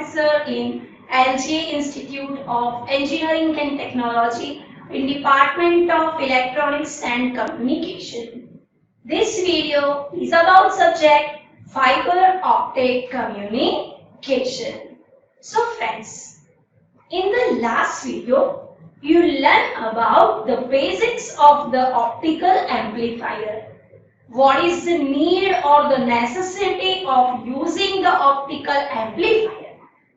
Professor in LGA Institute of Engineering and Technology in Department of Electronics and Communication. This video is about subject fiber optic communication. So friends, in the last video, you learned about the basics of the optical amplifier. What is the need or the necessity of using the optical amplifier,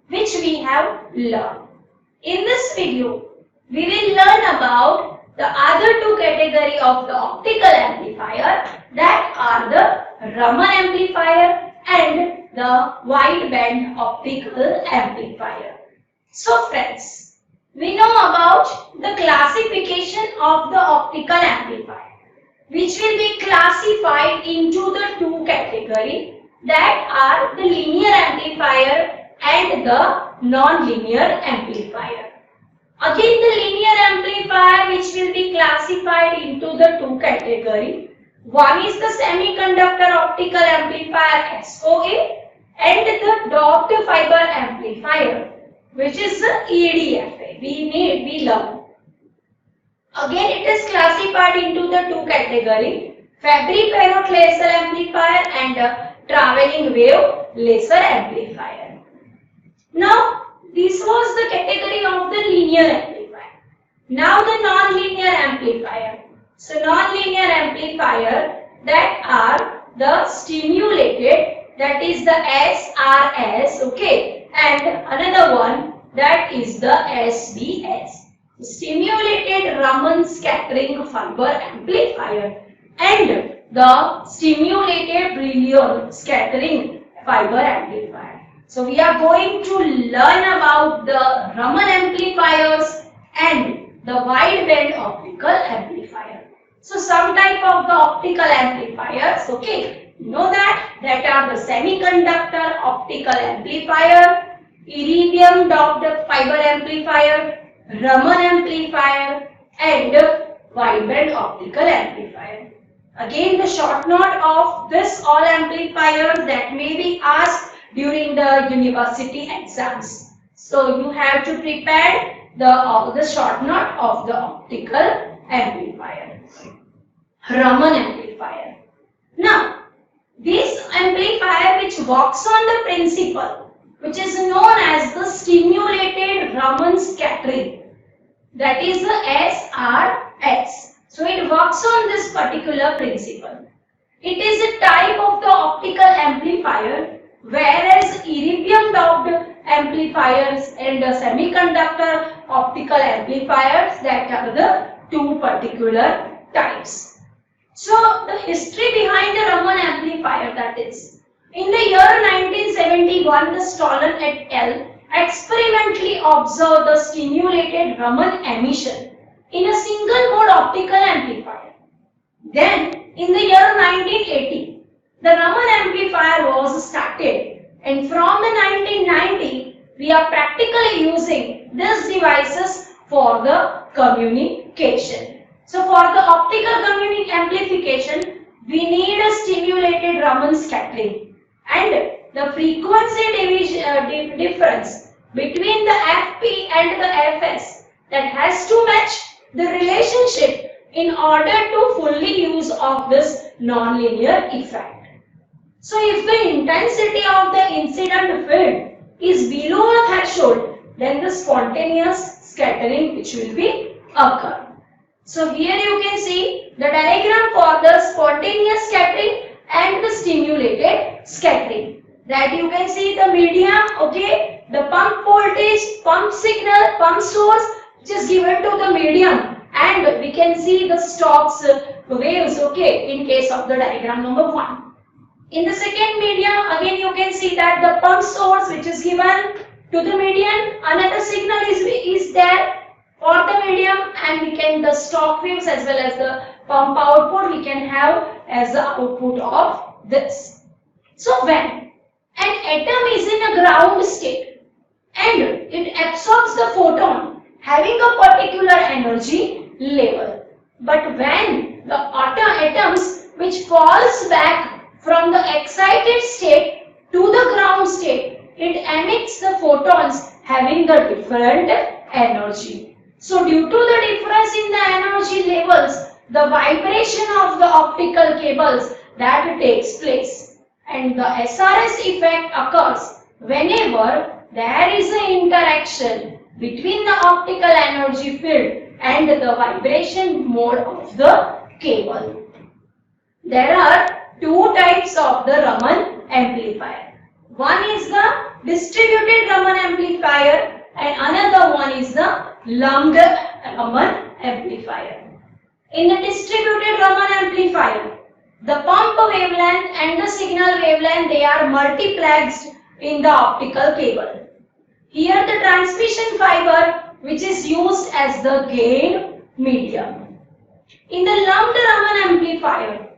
which we have learned. In this video, we will learn about the other two categories of the optical amplifier, that are the Raman amplifier and the wideband optical amplifier. So friends, we know about the classification of the optical amplifier, which will be classified into the two categories, that are the linear amplifier and the non-linear amplifier. Again, the linear amplifier, which will be classified into the two categories. One is the semiconductor optical amplifier SOA and the doped fiber amplifier, which is the EDFA. We learn. Again, it is classified into the two categories, Fabry-Perot laser amplifier and traveling wave laser amplifier. Now, this was the category of the linear amplifier. Now the non-linear amplifier. So non-linear amplifier, that are the stimulated, that is the SRS, okay, and another one, that is the SBS. Stimulated Raman scattering fiber amplifier and the stimulated Brillouin scattering fiber amplifier. So we are going to learn about the Raman amplifiers and the wideband optical amplifier. So some type of the optical amplifiers, okay, you know that are the semiconductor optical amplifier, iridium doped fiber amplifier, Raman amplifier and wideband optical amplifier. Again, the short note of this all amplifiers that may be asked during the university exams. So you have to prepare the short note of the optical amplifier, Raman amplifier. Now, this amplifier which works on the principle which is known as the stimulated Raman scattering, that is the SRS. So it works on this particular principle. It is a type of the optical amplifier, whereas iridium doped amplifiers and the semiconductor optical amplifiers, that are the two particular types. So the history behind the Raman amplifier, that is, in the year 1971, the Stoller et al. Experimentally observed the stimulated Raman emission in a single mode optical amplifier. Then, in the year 1980, the Raman amplifier was started, and from the 1990, we are practically using these devices for the communication. So, for the optical amplification, we need a stimulated Raman scattering, and the frequency difference between the FP and the FS, that has to match the relationship in order to fully use of this nonlinear effect. So if the intensity of the incident field is below a threshold, then the spontaneous scattering which will be occur. So here you can see the diagram for the spontaneous scattering and the stimulated scattering. That you can see the medium, okay, the pump voltage, pump signal, pump source, which is given to the medium, and we can see the Stokes waves, okay, in case of the diagram number 1. In the second medium, again you can see that the pump source which is given to the medium, another signal is there for the medium, and we can the Stokes waves as well as the pump output we can have as the output of this. So when an atom is in a ground state and it absorbs the photon having a particular energy level, but when the atoms which falls back from the excited state to the ground state it emits the photons having the different energy. So due to the difference in the energy levels, the vibration of the optical cables that takes place, and the SRS effect occurs whenever there is an interaction between the optical energy field and the vibration mode of the cable. There are two types of the Raman amplifier. One is the distributed Raman amplifier and another one is the lumped Raman amplifier. In the distributed Raman amplifier, the pump wavelength and the signal wavelength, they are multiplexed in the optical cable. Here the transmission fiber, which is used as the gain medium. In the lumped Raman amplifier,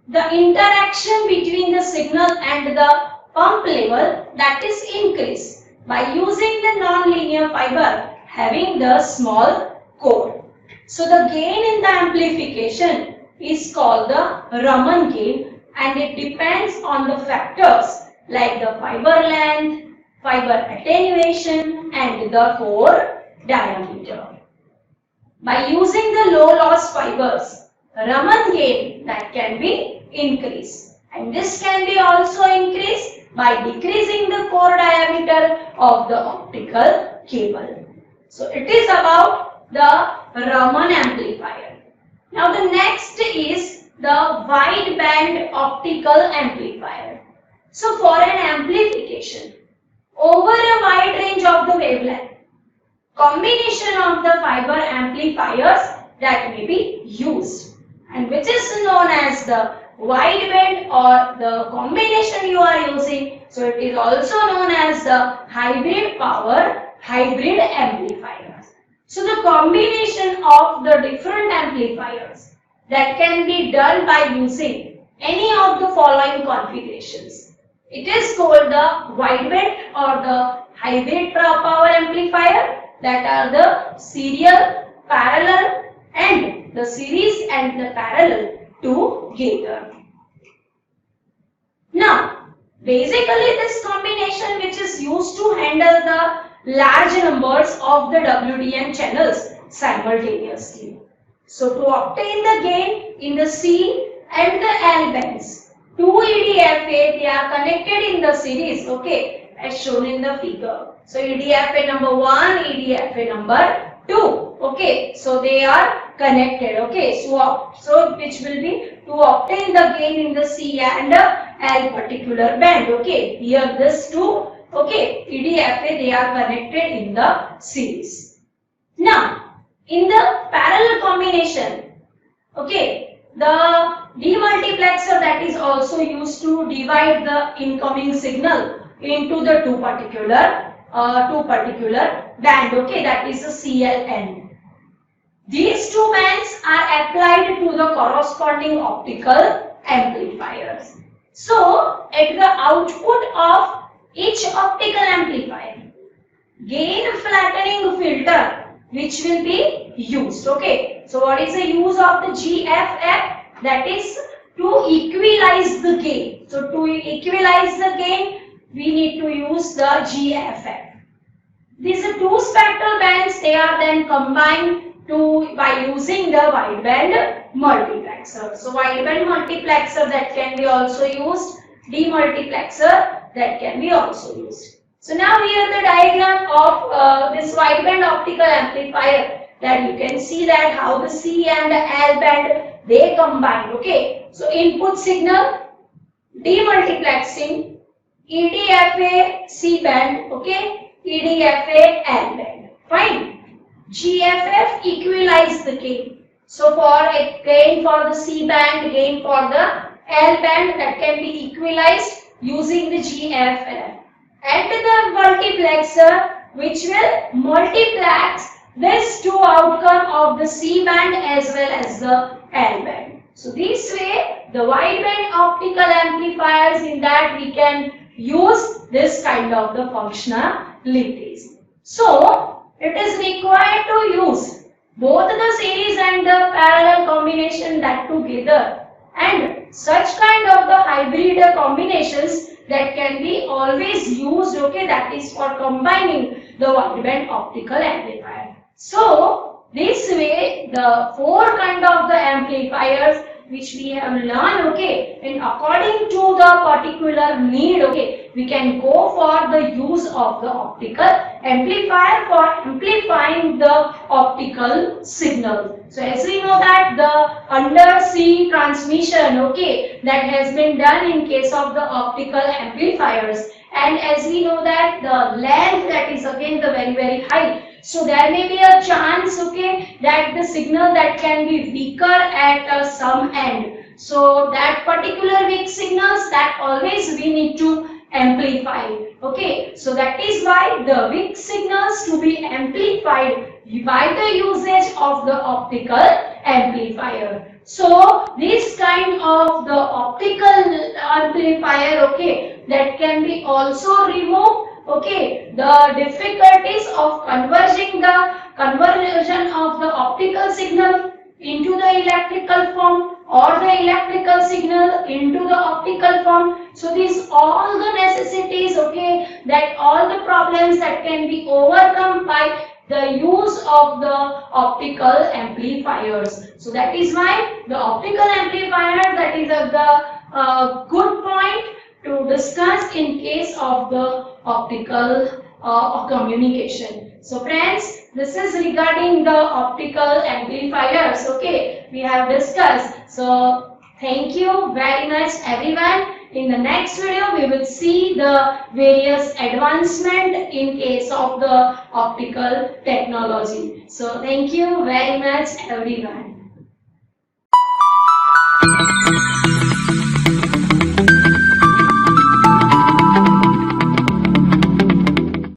the interaction between the signal and the pump level, that is increased by using the non-linear fiber having the small core. So the gain in the amplification is called the Raman gain, and it depends on the factors like the fiber length, fiber attenuation and the core diameter. By using the low loss fibers, Raman gain that can be increased, and this can be also increased by decreasing the core diameter of the optical cable. So it is about the Raman amplifier. Now the next is the wideband optical amplifier. So for an amplification over a wide range of the wavelength, combination of the fiber amplifiers that may be used, and which is known as the wideband or the combination you are using. So it is also known as the hybrid power hybrid amplifiers. So the combination of the different amplifiers that can be done by using any of the following configurations. It is called the wideband or the hybrid power amplifier, that are the serial, parallel and the series and the parallel together. Now, basically this combination which is used to handle the large numbers of the WDM channels simultaneously. So to obtain the gain in the C and the L bands, two EDFA, they are connected in the series, okay, as shown in the figure. So EDFA number 1, EDFA number 2, okay, so they are connected, okay, so which will be to obtain the gain in the C and L particular band, okay, here this two, okay, EDFA, they are connected in the series. Now, in the parallel combination, okay, the demultiplexer that is also used to divide the incoming signal into the two particular band, okay, that is the CLN. These two bands are applied to the corresponding optical amplifiers. So at the output of each optical amplifier, gain flattening filter which will be used, okay. So what is the use of the GFF? That is to equalize the gain. So to equalize the gain, we need to use the GFF. These are two spectral bands, they are then combined by using the wideband multiplexer. So wideband multiplexer that can be also used, demultiplexer that can be also used. So now here the diagram of this wideband optical amplifier, that you can see that how the C and the L band they combine, okay. So input signal, demultiplexing, EDFA C band, okay, EDFA L band, fine. GFF equalize the gain. So for a gain for the C band, gain for the L band, that can be equalized using the GFF. And the multiplexer which will multiplex this two outcome of the C band as well as the L band. So this way the wideband optical amplifiers, in that we can use this kind of the functionalities. So it is required to use both the series and the parallel combination that together, and such kind of the hybrid combinations that can be always used, okay, that is for combining the wideband optical amplifier. So this way the four kind of the amplifiers which we have learned, okay, and according to the particular need, okay, we can go for the use of the optical amplifier for amplifying the optical signal. So as we know that the undersea transmission, okay, that has been done in case of the optical amplifiers, and as we know that the length that is again the very high, so there may be a chance, okay, that the signal that can be weaker at some end. So that particular weak signals that always we need to amplify. Okay, so that is why the weak signals to be amplified by the usage of the optical amplifier. So this kind of the optical amplifier, okay, that can be also removed, okay, the difficulties of conversion of the optical signal into the electrical form or the electrical signal into the optical form. So these all the necessities, okay, that all the problems that can be overcome by the use of the optical amplifiers. So that is why the optical amplifier, that is the good point to discuss in case of the optical communication. So friends, this is regarding the optical amplifiers, okay, we have discussed. So thank you very much everyone. In the next video we will see the various advancement in case of the optical technology. So thank you very much everyone.